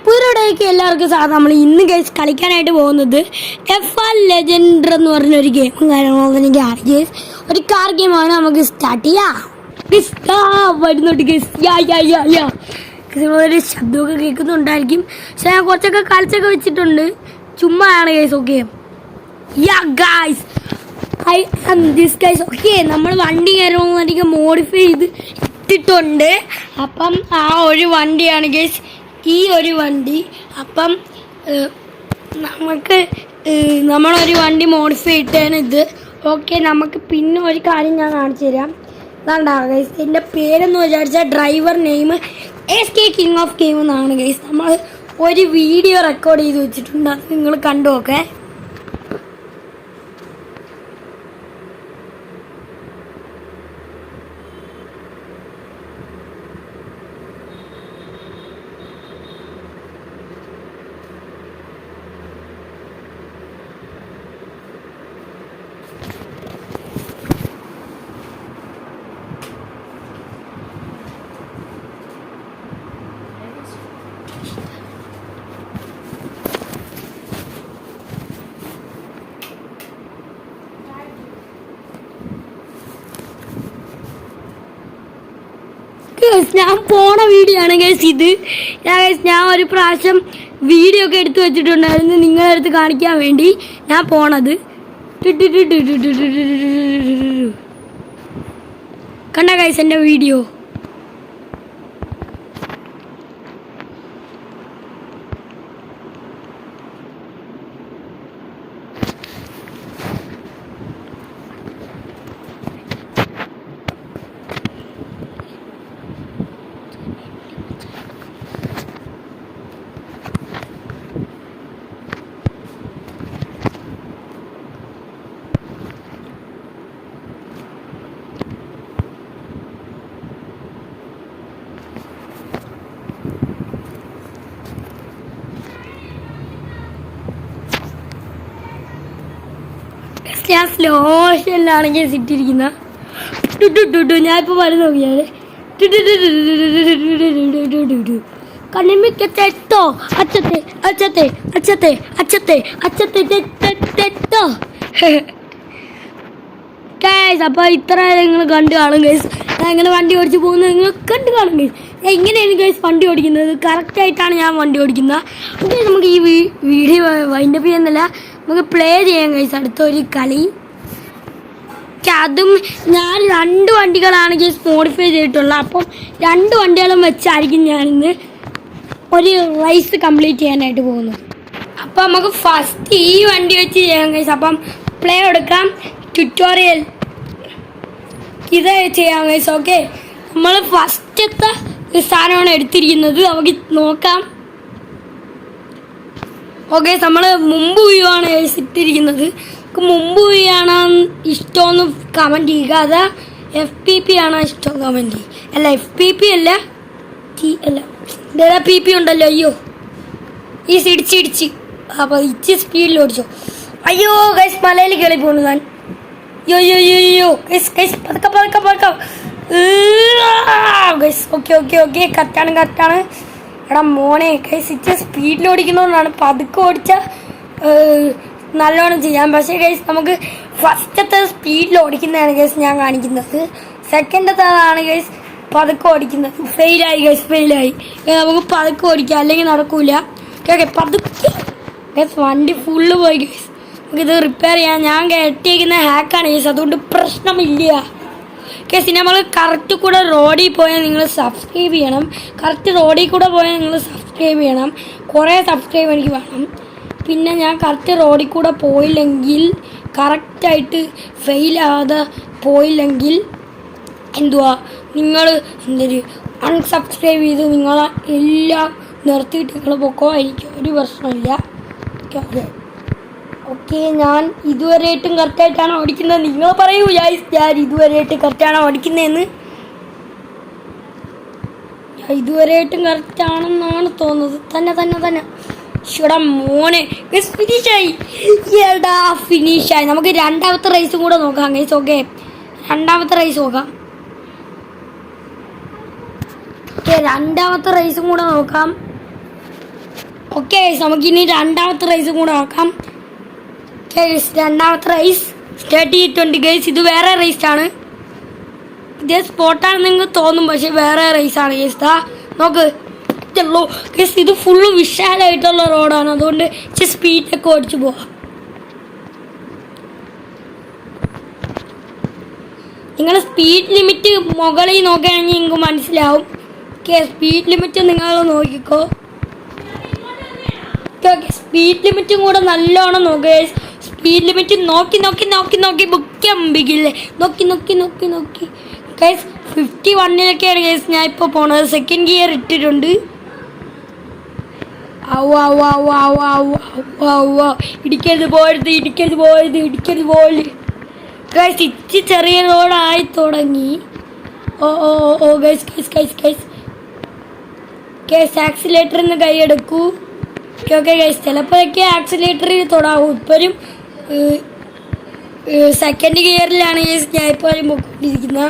പുതിയടേക്ക് എല്ലാവർക്കും സാധാരണ നമ്മൾ ഇന്ന് ഗൈസ് കളിക്കാനായിട്ട് പോകുന്നത് F1 ലെജൻഡർ എന്ന് പറഞ്ഞൊരു ഗെയിമും കാര്യങ്ങളൊന്നും എനിക്കറിയാം ഗൈസ്. ഒരു കാർ ഗെയിമാണ്. നമുക്ക് സ്റ്റാർട്ട് ചെയ്യാം. വരുന്നുണ്ട് ഗൈസ്. ഒരു ശബ്ദമൊക്കെ കേൾക്കുന്നുണ്ടായിരിക്കും. പക്ഷെ ഞാൻ കുറച്ചൊക്കെ കളിച്ചൊക്കെ വെച്ചിട്ടുണ്ട്. ചുമ്മാ ആണ് guys. Okay guys, I am this guys. Okay, നമ്മൾ വണ്ടി കാര്യങ്ങളൊന്നും മോഡിഫൈ ചെയ്ത് ഇട്ടിട്ടുണ്ട്. അപ്പം ആ ഒരു വണ്ടിയാണ് ഗൈസ് ഈ ഒരു വണ്ടി. അപ്പം നമുക്ക് നമ്മളൊരു വണ്ടി മോഡിഫൈ ഇട്ടാണ് ഇത്. ഓക്കെ, നമുക്ക് പിന്നെ ഒരു കാര്യം ഞാൻ കാണിച്ചു തരാം. അതാണ്ടാ ഗൈസ്, എൻ്റെ പേരെന്ന് വിചാരിച്ചാൽ driver name SK king of game എന്നാണ് ഗൈസ്. നമ്മൾ ഒരു വീഡിയോ റെക്കോർഡ് ചെയ്ത് വെച്ചിട്ടുണ്ട്. അത് നിങ്ങൾ കണ്ടു നോക്കേ. ഞാൻ പോണ വീഡിയോ ആണ് ഗൈസ് ഇത്. ഞാൻ ഒരു പ്രാവശ്യം വീഡിയോ ഒക്കെ എടുത്തു വെച്ചിട്ടുണ്ടായിരുന്നു നിങ്ങളുടെ അടുത്ത് കാണിക്കാൻ വേണ്ടി. ഞാൻ പോണത് കണ്ട ഗൈസ് എൻ്റെ വീഡിയോ. ഞാൻ സ്ലോ മോഷനിലാണെങ്കിൽ ഇട്ടിരിക്കുന്ന ഞാനിപ്പോൾ പറഞ്ഞു നോക്കിയാണ്. കണ്ണിമിക്കോ അച്ചത്തെ അച്ചത്തെ അച്ചത്തെ അച്ചത്തെ അച്ചത്തെ തെറ്റോ. ഗൈസ്, അപ്പോൾ ഇത്ര നിങ്ങൾ കണ്ടു കാണും ഗൈസ്. ഞാൻ എങ്ങനെ വണ്ടി ഓടിച്ച് പോകുന്നത് നിങ്ങൾ കണ്ടു കാണും ഗൈസ്. എങ്ങനെയാണ് ഗൈസ് വണ്ടി ഓടിക്കുന്നത്? കറക്റ്റായിട്ടാണ് ഞാൻ വണ്ടി ഓടിക്കുന്നത്. ഓക്കെ, നമുക്ക് ഈ വീഡിയോ വൈൻഡപ്പ് ചെയ്യുന്നില്ല, നമുക്ക് പ്ലേ ചെയ്യാം ഗൈസ് അടുത്തൊരു കളി. അതും ഞാൻ 2 വണ്ടികളാണ് ഗൈസ് മോഡിഫൈ ചെയ്തിട്ടുള്ളത്. അപ്പം 2 വണ്ടികളും വെച്ചായിരിക്കും ഞാനിന്ന് ഒരു റേസ് കംപ്ലീറ്റ് ചെയ്യാനായിട്ട് പോകുന്നത്. അപ്പം നമുക്ക് ഫസ്റ്റ് ഈ വണ്ടി വെച്ച് ചെയ്യാം ഗൈസ്. അപ്പം പ്ലേ എടുക്കാം, ട്യൂട്ടോറിയൽ ഇത് ചെയ്യാം ഗൈസ്. ഓക്കെ, നമ്മൾ ഫസ്റ്റത്തെ സാധനമാണ് എടുത്തിരിക്കുന്നത്. നമുക്ക് നോക്കാം. ഓക്കെ, നമ്മൾ മുമ്പ് വ്യൂ ആണ് ഇട്ടിരിക്കുന്നത്. മുമ്പ് വ്യൂ ആണ് ഇഷ്ടമെന്ന് കമൻറ്റ് ചെയ്യുക. അത് FPP ആണോ ഇഷ്ടം കമൻറ്റ് ചെയ്യുക. അല്ല, FPP അല്ല, അല്ല PP ഉണ്ടല്ലോ. അയ്യോ, ഈ ഇടിച്ച് അപ്പോൾ ഇച്ചി സ്പീഡിൽ ഓടിച്ചോ. അയ്യോ ഗൈസ്, മലയിൽ കയറി പോകുന്നു ഞാൻ. അയ്യോ ഗൈസ് പതുക്കെ ഗൈസ്. ഓക്കെ കറക്റ്റാണ്. എടാ മോനെ ഗൈസ്, ഇച്ചിരി സ്പീഡിൽ ഓടിക്കുന്നതുകൊണ്ടാണ്. പതുക്കെ ഓടിച്ചാൽ നല്ലോണം ചെയ്യാം. പക്ഷേ ഗൈസ് നമുക്ക് ഫസ്റ്റത്തെ സ്പീഡിൽ ഓടിക്കുന്നതാണ് ഗൈസ് ഞാൻ കാണിക്കുന്നത്. സെക്കൻഡത്തേതാണ് ഗൈസ് പതുക്കെ ഓടിക്കുന്നത്. ഫെയിലായി. നമുക്ക് പതുക്കെ ഓടിക്കാം, അല്ലെങ്കിൽ നടക്കൂല. ഓക്കെ, പതുക്കെ ഗൈസ് വണ്ടി ഫുള്ള് പോയി ഗൈസ്. നമുക്കിത് റിപ്പയർ ചെയ്യാം. ഞാൻ കെട്ടിയിരിക്കുന്ന ഹാക്കാണ് ഗൈസ്, അതുകൊണ്ട് പ്രശ്നമില്ല. കേസ് നമ്മൾ കറക്റ്റ് കൂടെ റോഡിൽ പോയാൽ നിങ്ങൾ സബ്സ്ക്രൈബ് ചെയ്യണം. കറക്റ്റ് റോഡിൽ കൂടെ പോയാൽ നിങ്ങൾ സബ്സ്ക്രൈബ് ചെയ്യണം. കുറേ സബ്സ്ക്രൈബ് എനിക്ക് വേണം. പിന്നെ ഞാൻ കറക്റ്റ് റോഡിൽ കൂടെ പോയില്ലെങ്കിൽ, കറക്റ്റായിട്ട് ഫെയിലാകാതെ പോയില്ലെങ്കിൽ എന്തുവാ, നിങ്ങൾ അൺസബ്സ്ക്രൈബ് ചെയ്ത് നിങ്ങളെ എല്ലാം നിർത്തിയിട്ട് നിങ്ങൾ പൊക്കോ. എനിക്ക് ഒരു പ്രശ്നമില്ല. ഓക്കെ, ഞാൻ ഇതുവരെയായിട്ടും കറക്റ്റായിട്ടാണ് ഓടിക്കുന്നത്. നിങ്ങൾ പറയൂ ഗൈസ്, ഞാൻ ഇതുവരെയായിട്ട് കറക്റ്റാണോ ഓടിക്കുന്നതെന്ന്. ഇതുവരെയായിട്ടും കറക്റ്റാണെന്നാണ് തോന്നുന്നത്. തന്നെ ഷുടാ മോനെ, ഫിനിഷായി. നമുക്ക് രണ്ടാമത്തെ റേസും കൂടെ നോക്കാം ഗൈസ്. ഓക്കെ, രണ്ടാമത്തെ റേസ് നോക്കാം. രണ്ടാമത്തെ റേസും കൂടെ നോക്കാം. ഓക്കെ നമുക്കിനി രണ്ടാമത്തെ റേസും കൂടെ നോക്കാം. രണ്ടാമത്തെ റേസ് സ്റ്റാർട്ട് ചെയ്തിട്ടുണ്ട് ഗൈസ്. ഇത് വേറെ റേസാണ്. ഇതേ സ്പോട്ടാണെന്ന് നിങ്ങൾക്ക് തോന്നും, പക്ഷെ വേറെ റേസാണ് ഗൈസ്. നോക്ക് ഗൈസ്, ഇത് ഫുള്ള് വിശാലമായിട്ടുള്ള റോഡാണ്, അതുകൊണ്ട് സ്പീഡൊക്കെ ഓടിച്ചു പോവാം. നിങ്ങൾ സ്പീഡ് ലിമിറ്റ് മുകളിൽ നോക്കുകയാണെങ്കിൽ നിങ്ങൾക്ക് മനസ്സിലാവും. ഓക്കെ, സ്പീഡ് ലിമിറ്റ് നിങ്ങൾ നോക്കിക്കോ. ഓക്കെ, സ്പീഡ് ലിമിറ്റും കൂടെ നല്ലോണം നോക്കുക. സ്പീഡ് ലിമിറ്റ് നോക്കി നോക്കി നോക്കി നോക്കി ബുക്കില്ലേ, നോക്കി നോക്കി നോക്കി നോക്കി ഗൈസ്. 51-ലൊക്കെയാണ് ഗൈസ് ഞാൻ ഇപ്പോൾ പോണത്. സെക്കൻഡ് ഗിയർ ഇട്ടിട്ടുണ്ട്. ഇടിക്കരുത് പോയത്, ഇടിക്കരുത് പോയത്, ഇടിക്കരുത് പോയത് ഗൈസ്. ഇച്ചി ചെറിയ റോഡായി തുടങ്ങി. ഓ ഓ ഓ guys guys guys guys guys ആക്സിലേറ്ററിൽ നിന്ന് കൈയെടുക്കൂ. ഓക്കെ ഗൈസ്, ചിലപ്പോഴൊക്കെ ആക്സിലേറ്ററിൽ തൊടാവും. ഇപ്പോഴും സെക്കൻഡ് ഗിയറിലാണ് ഗൈസ് ഞാൻ ഇപ്പോഴും പോയിക്കൊണ്ടിരിക്കുന്നത്.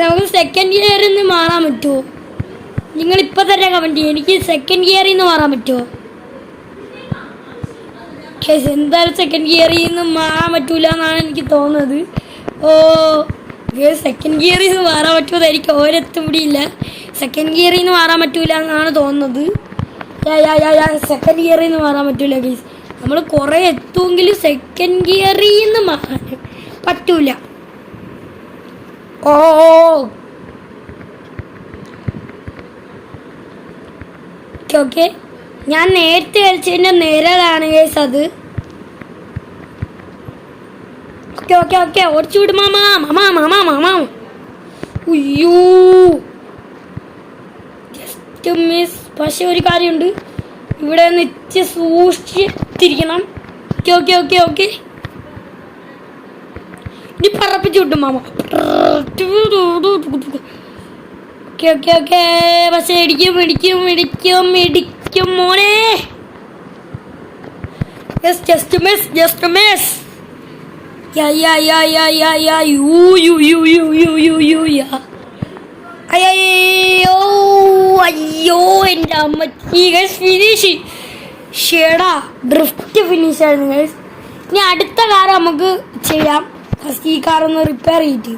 നമുക്ക് സെക്കൻഡ് ഗിയറിൽ നിന്ന് മാറാൻ പറ്റുമോ? നിങ്ങളിപ്പോൾ തന്നെ കമൻറ്റ് ചെയ്യും, എനിക്ക് സെക്കൻഡ് ഗിയറിൽ നിന്ന് മാറാൻ പറ്റുമോ? ഗൈസ്, എന്തായാലും സെക്കൻഡ് ഗിയറിൽ നിന്ന് മാറാൻ പറ്റൂല എന്നാണ് എനിക്ക് തോന്നുന്നത്. ഓ ഗൈസ്, സെക്കൻഡ് ഗിയറിൽ നിന്ന് മാറാൻ പറ്റുമോ എനിക്ക് ഒരെത്തുപിടിയില്ല. സെക്കൻഡ് ഗിയറിൽ നിന്ന് മാറാൻ പറ്റൂല എന്നാണ് തോന്നുന്നത്. സെക്കൻഡ് ഗിയറിൽ നിന്ന് മാറാൻ പറ്റൂല ഗൈസ്. നമ്മൾ കുറേ എത്തുമെങ്കിലും സെക്കൻഡ് ഗിയറിൽ നിന്ന് മാറാൻ പറ്റൂല. ഓ ഓക്കെ, ഞാൻ നേരത്തെ കളിച്ചതിൻ്റെ നേരതാണ് ഗൈസ് അത്. ഓക്കെ ഓക്കെ ഓക്കെ, ഓടിച്ചു വിടും മാമാ മാമാ മാമാ മാമാ. ഉയ്യോ, ജസ്റ്റ് മിസ്. പക്ഷെ ഒരു കാര്യമുണ്ട്, ഇവിടെ നിന്ന് ഇച്ചിരി സൂക്ഷിച്ചിരിക്കണം. ഓക്കെ ഓക്കെ ഓക്കെ ഓക്കെ, ഇനി പറപ്പിച്ചു വിട്ടും മാമ. ഓക്കെ ഓക്കെ ഓക്കെ, പക്ഷെ ഇടിക്കും ഇടിക്കും ഇടിക്കും ഇടിക്കും മോനെ. Yes, just miss, just miss. അയ്യോ അയ്യോ, എൻ്റെ അമ്മച്ചി ഗൈസ്, ഫിനിഷ്. ഷേടാ, ഡ്രിഫ്റ്റ് ഫിനിഷ് ആയിരുന്നു ഗൈസ്. ഇനി അടുത്ത കാർ നമുക്ക് ചെയ്യാം. ഫസ്റ്റ് ഈ കാറൊന്ന് റിപ്പയർ ചെയ്തിട്ട്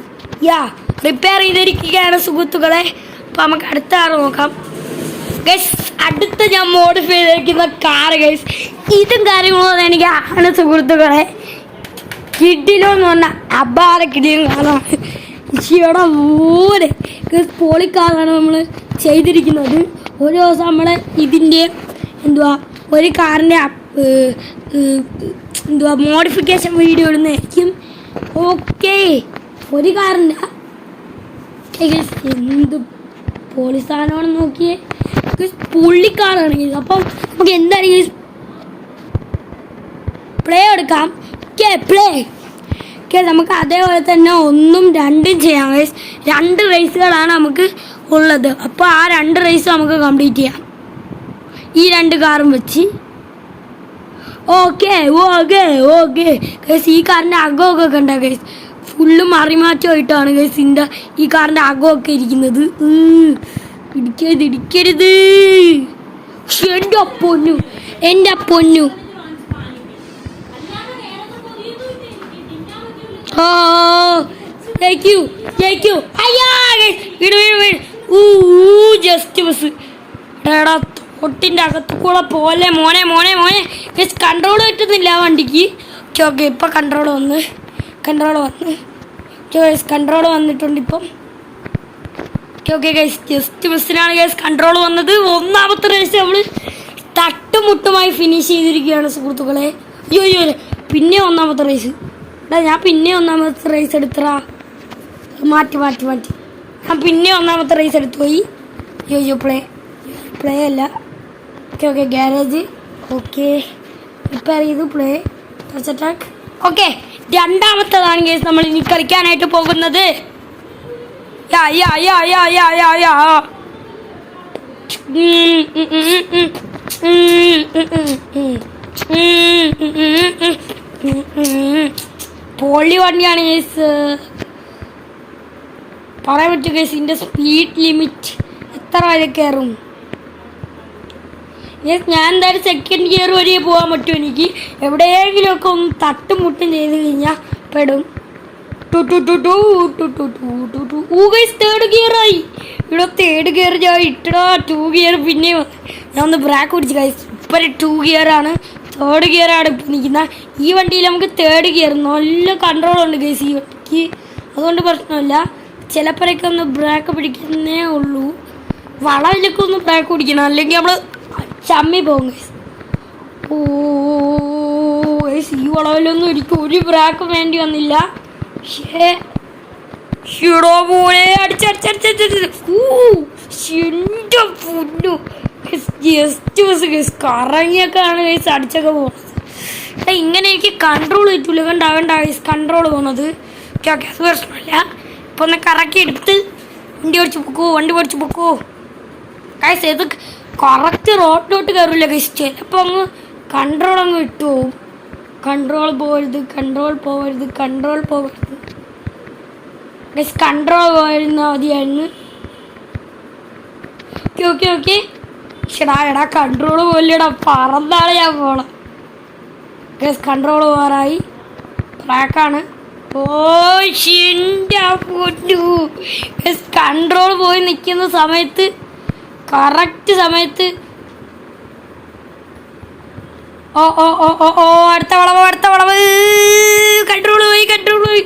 റിപ്പയർ ചെയ്തിരിക്കുകയാണ് സുഹൃത്തുക്കളെ. അപ്പോൾ നമുക്ക് അടുത്ത കാർ നോക്കാം ഗൈസ്. അടുത്ത ഞാൻ മോഡിഫൈ ചെയ്തിരിക്കുന്ന കാർ ഗൈസ്, ഇതും കാര്യങ്ങളും എനിക്കാണ് സുഹൃത്തുക്കളെ. കിഡിലോ എന്ന് പറഞ്ഞാൽ അപാര കിടിലും കാറാണ്. ഷേടാ പോലെ പോളിക്കാറാണ് നമ്മൾ ചെയ്തിരിക്കുന്നത്. ഒരു ദിവസം നമ്മൾ ഇതിൻ്റെ ഒരു കാറിൻ്റെ മോഡിഫിക്കേഷൻ വീഡിയോ ഇടുന്നതായിരിക്കും. ഓക്കെ, ഒരു കാറിൻ്റെ എന്ത് പോളി സാധനമാണെന്ന് നോക്കിയേ, പുള്ളിക്കാറാണ്. അപ്പം നമുക്ക് എന്തായാലും പ്ലേ എടുക്കാം. പ്ലേ നമുക്ക് അതേപോലെ തന്നെ 1ഉം 2ഉം ചെയ്യാം ഗൈസ്. 2 റേസുകളാണ് നമുക്ക് ഉള്ളത്. അപ്പോൾ ആ 2 റേസ് നമുക്ക് കംപ്ലീറ്റ് ചെയ്യാം ഈ 2 കാറും വെച്ച്. ഓക്കെ ഓക്കെ ഓക്കെ ഗൈസ്, ഈ കാറിൻ്റെ അകമൊക്കെ കണ്ട ഗൈസ്, ഫുള്ള് മറിമാറ്റമായിട്ടാണ് ഗൈസ് ഈ കാറിൻ്റെ അകമൊക്കെ ഇരിക്കുന്നത്. ഇടിക്കരുത് ഇടിക്കരുത്, എൻ്റെ പൊന്നു എൻ്റെ പൊന്നു. ജസ്റ്റ് ബസ് എടാ, തൊട്ടിൻ്റെ അകത്ത് കൂടെ പോലെ മോനെ മോനെ മോനെ. കൺട്രോൾ പറ്റുന്നില്ല വണ്ടിക്ക്. ഓക്കെ, ഇപ്പം കൺട്രോൾ വന്ന് കൺട്രോൾ വന്നിട്ടുണ്ട് ഇപ്പം. ഓക്കെ ഗൈസ്, ജസ്റ്റ് ബസ്സിനാണ് ഗൈസ് കൺട്രോൾ വന്നത്. 1ാമത്തെ റേസ് നമ്മൾ തട്ടുമുട്ടുമായി ഫിനിഷ് ചെയ്തിരിക്കുകയാണ് സുഹൃത്തുക്കളെ. അയ്യോ, പിന്നെ 1ാമത്തെ റേസ്. ഞാൻ പിന്നെ 1ാമത്തെ റേസ് എടുത്തറാ. മാറ്റി ഞാൻ പിന്നെ 1ാമത്തെ റേസ് എടുത്തു പോയി. അയ്യോ, പ്ലേ അല്ല. Okay garage. ഓക്കെ, റിപ്പയർ ചെയ്തു. Play attack. ഓക്കെ, 2ാമത്തേതാണ് കേസ് നമ്മൾ ഇനി കളിക്കാനായിട്ട് പോകുന്നത്. പൊള്ളി വണ്ടിയാണ് കേസ്. പറയാൻ പറ്റും കേസ്, ഇതിൻ്റെ സ്പീഡ് ലിമിറ്റ് എത്ര വരെ കയറും. ഞാൻ എന്തായാലും സെക്കൻഡ് ഗിയർ വരെ പോകാൻ പറ്റും. എനിക്ക് എവിടെയെങ്കിലുമൊക്കെ ഒന്ന് തട്ടും മുട്ടും ചെയ്ത് കഴിഞ്ഞാൽ പെടും. തേർഡ് ഗിയറായി. ഇവിടെ തേർഡ് ഗിയർ ഞാൻ ഇട്ടടാ. 2 ഗിയർ പിന്നെയും ഞാൻ ഒന്ന് ബ്രേക്ക് പിടിച്ച് ഗൈസ്. ഇപ്പം 2 ഗിയറാണ്. തേർഡ് ഗിയറാണ് ഇപ്പം നിൽക്കുന്നത്. ഈ വണ്ടിയിൽ നമുക്ക് തേർഡ് ഗിയർ നല്ല കൺട്രോളുണ്ട് ഗൈസ് ഈ വണ്ടിക്ക്. അതുകൊണ്ട് പ്രശ്നമില്ല. ചിലപ്പോഴൊക്കെ ഒന്ന് ബ്രേക്ക് പിടിക്കുന്നേ ഉള്ളൂ. വളവിലൊക്കെ ഒന്ന് ബ്രേക്ക് പിടിക്കണം, അല്ലെങ്കിൽ നമ്മൾ ചമ്മി പോകും ഗൈസ്. ഓ ഗൈസ്, ഈ വളവിലൊന്നും എനിക്ക് ഒരു ബ്രേക്കും വേണ്ടി വന്നില്ല. പോലെ കറങ്ങിയൊക്കെയാണ് ഗൈസ് അടിച്ചൊക്കെ പോകുന്നത്. ഇങ്ങനെ എനിക്ക് കൺട്രോൾ കിട്ടില്ല. കണ്ടാവേണ്ട ഗൈസ് കൺട്രോൾ പോകുന്നത്. ഓക്കെ ഓക്കെ, അത് പ്രശ്നമില്ല. ഇപ്പൊ ഒന്ന് കറക്കി എടുത്ത് വണ്ടി ഓടിച്ച് പൊക്കോ ഗൈസ്. ഇത് കറക്റ്റ് റോഡിലോട്ട് കയറില്ല ഗൈസ്. ചിലപ്പോൾ അങ്ങ് കൺട്രോൾ അങ്ങ് വിട്ടു പോകും. കൺട്രോൾ പോകരുത് ഗൈസ്. കൺട്രോൾ പോയിരുന്നാൽ മതിയായിരുന്നു. ഓക്കെ എടാ കൺട്രോൾ പോയില്ലടാ, പറന്നാണ് ഞാൻ പോണം ഗൈസ്. കൺട്രോൾ പോകാറായി. ട്രാക്കാണ്. കൺട്രോൾ പോയി നിൽക്കുന്ന സമയത്ത് കറക്റ്റ് സമയത്ത് അടുത്ത വളവ് കൺട്രോൾ പോയി. കൺട്രോൾ പോയി.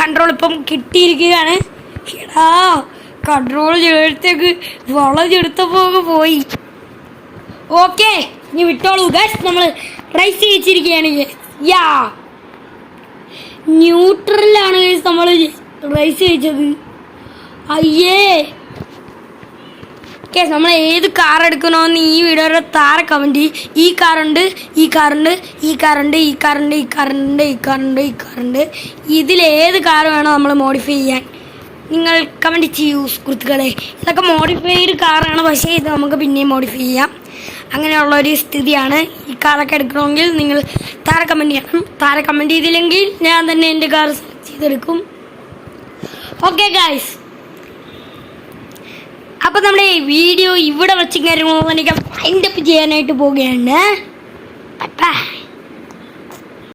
കൺട്രോൾ ഇപ്പം കിട്ടിയിരിക്കുകയാണ്. എടാ കൺട്രോൾ ചേർത്തേക്ക് വളച്ചെടുത്തപ്പോൾ പോയി. ഓക്കെ, ഇനി വിട്ടോളൂ ഗൈസ്. നമ്മൾ റൈസ് ചെയ്യിച്ചിരിക്കുകയാണ്. യാ ന്യൂട്രലാണ് ഗൈസ് നമ്മൾ റൈസ് ചെയ്യിച്ചത്. അയ്യേ ഓക്കെ, നമ്മൾ ഏത് കാർ എടുക്കണമെന്ന് ഈ വീഡിയോയുടെ താഴെ കമൻറ്റ് ചെയ്യും. ഈ കാറുണ്ട് ഇതിലേത് കാർ വേണോ നമ്മൾ മോഡിഫൈ ചെയ്യാൻ നിങ്ങൾ കമൻറ്റ് ചെയ്യൂ സുഹൃത്തുക്കളെ. ഇതൊക്കെ മോഡിഫൈഡ് കാറാണ്, പക്ഷേ ഇത് നമുക്ക് പിന്നെയും മോഡിഫൈ ചെയ്യാം. അങ്ങനെയുള്ളൊരു സ്ഥിതിയാണ്. ഈ കാറൊക്കെ എടുക്കണമെങ്കിൽ നിങ്ങൾ താഴെ കമൻറ്റ് ചെയ്യണം. താഴെ കമൻറ്റ് ചെയ്തില്ലെങ്കിൽ ഞാൻ തന്നെ എൻ്റെ കാർ സെലക്ട് ചെയ്തെടുക്കും. ഓക്കെ ഗൈസ്, അപ്പോൾ നമ്മുടെ ഈ വീഡിയോ ഇവിടെ വെച്ച് കാര്യങ്ങളൊക്കെ വൈൻഡപ്പ് ചെയ്യാനായിട്ട് പോവുകയാണ്.